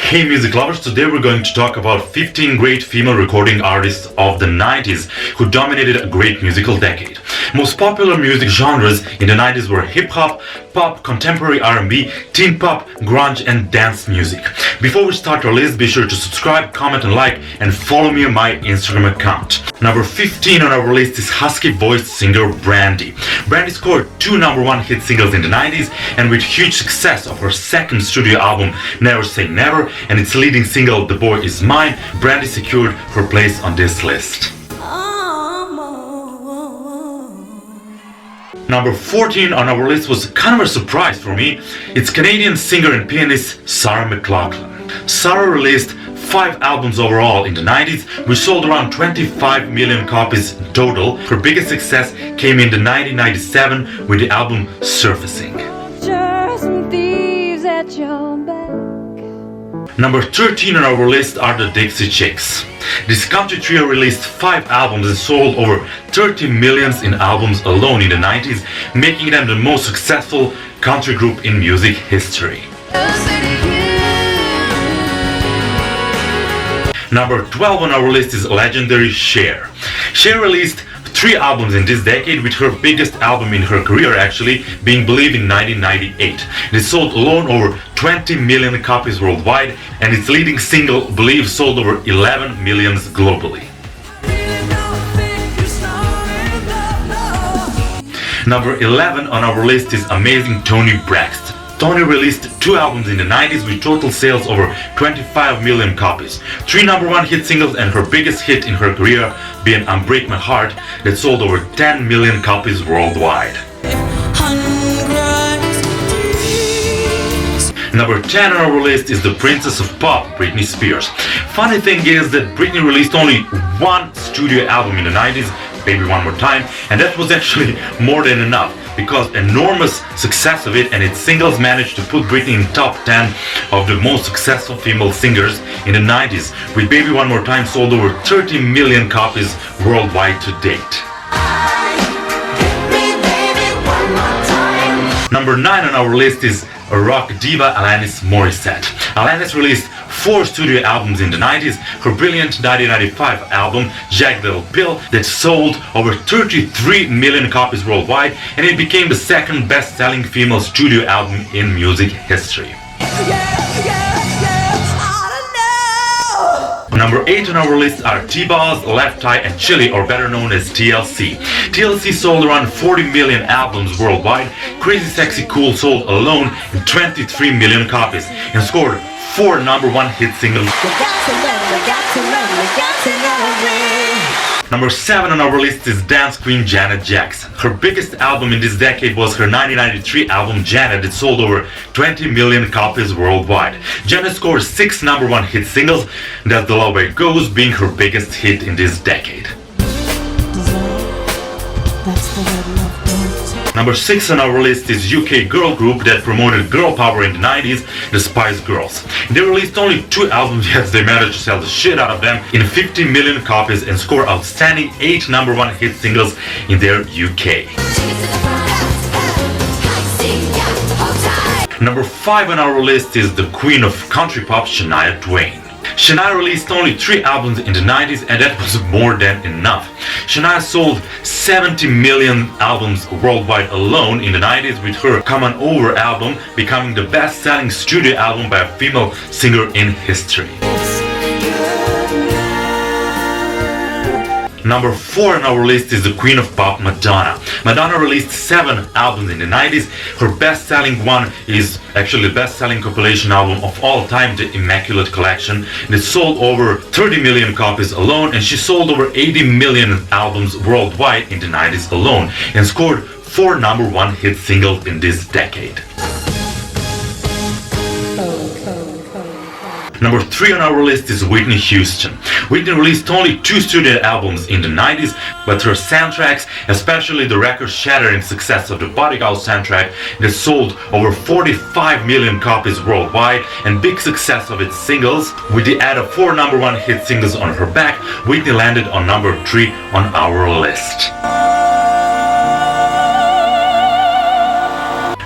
Hey music lovers, today we're going to talk about 15 great female recording artists of the 90s who dominated a great musical decade. Most popular music genres in the 90s were hip-hop, pop, contemporary R&B, teen pop, grunge and dance music. Before we start our list, be sure to subscribe, comment and like, and follow me on my Instagram account. Number 15 on our list is husky-voiced singer Brandy. Brandy scored 2 #1 hit singles in the 90s, and with huge success of her second studio album Never Say Never and its leading single The Boy Is Mine, Brandy secured her place on this list. Number 14 on our list was kind of a surprise for me. It's Canadian singer and pianist Sarah McLachlan. Sarah released 5 albums overall in the 90s, which sold around 25 million copies in total. Her biggest success came in 1997 with the album Surfacing. Number 13 on our list are the Dixie Chicks. This country trio released 5 albums and sold over 30 million in albums alone in the 90s, making them the most successful country group in music history. Number 12 on our list is legendary Cher. Cher released 3 albums in this decade, with her biggest album in her career actually being Believe in 1998. It sold alone over 20 million copies worldwide, and its leading single Believe sold over 11 million globally. Number 11 on our list is amazing Toni Braxton. Toni released 2 albums in the 90s with total sales over 25 million copies. 3 #1 hit singles, and her biggest hit in her career being Unbreak My Heart that sold over 10 million copies worldwide. Number 10 on our list is the Princess of Pop, Britney Spears. Funny thing is that Britney released only 1 studio album in the 90s, Baby One More Time, and that was actually more than enough, because enormous success of it and its singles managed to put Britney in top 10 of the most successful female singers in the 90s, with Baby One More Time sold over 30 million copies worldwide to date. Number 9 on our list is a rock diva ALANIS Morissette. ALANIS released 4 studio albums in the 90s. Her brilliant 1995 album Jagged Little Pill that sold over 33 million copies worldwide, and it became the second best-selling female studio album in music history. Number 8 on our list are T-Boz, Left Eye and Chili, or better known as TLC. TLC sold around 40 million albums worldwide. Crazy Sexy Cool sold alone 23 million copies and scored 4 #1 hit singles. Number 7 on our list is dance queen Janet Jackson. Her biggest album in this decade was her 1993 album Janet. It sold over 20 million copies worldwide. Janet scored 6 #1 hit singles, That's the Love Way It Goes being her biggest hit in this decade. Number 6 on our list is UK girl group that promoted girl power in the 90s, the Spice Girls. They released only 2 albums, yet they managed to sell the shit out of them in 50 million copies and score outstanding 8 #1 hit singles in their UK. Number 5 on our list is the queen of country pop, Shania Twain. Shania released only 3 albums in the 90s, and that was more than enough. Shania sold 70 million albums worldwide alone in the 90s, with her Come On Over album becoming the best-selling studio album by a female singer in history. Number 4 on our list is the queen of pop, Madonna. Madonna released 7 albums in the 90s. Her best-selling one is actually the best-selling compilation album of all time, the Immaculate Collection. It sold over 30 million copies alone, and she sold over 80 million albums worldwide in the 90s alone and scored 4 #1 hit singles in this decade. Number 3 on our list is Whitney Houston. Whitney released only 2 studio albums in the 90s, but her soundtracks, especially the record-shattering success of the Bodyguard soundtrack that sold over 45 million copies worldwide, and big success of its singles, with the add of 4 #1 hit singles on her back, Whitney landed on number 3 on our list.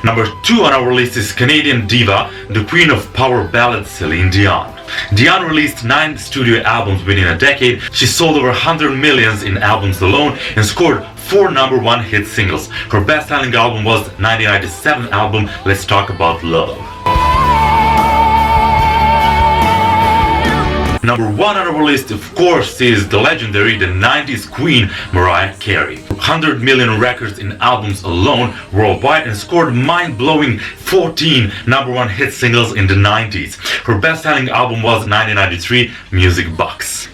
Number 2 on our list is Canadian diva, the queen of power ballads, Celine Dion. Dion released 9 studio albums within a decade. She sold over 100 millions in albums alone and scored 4 number 1 hit singles. Her best-selling album was 1997 album Let's Talk About Love. Number 1 on our list, of course, is the legendary, the 90s queen, Mariah Carey. 100 million records in albums alone worldwide and scored mind-blowing 14 number 1 hit singles in the 90s. Her best-selling album was 1993, Music Box.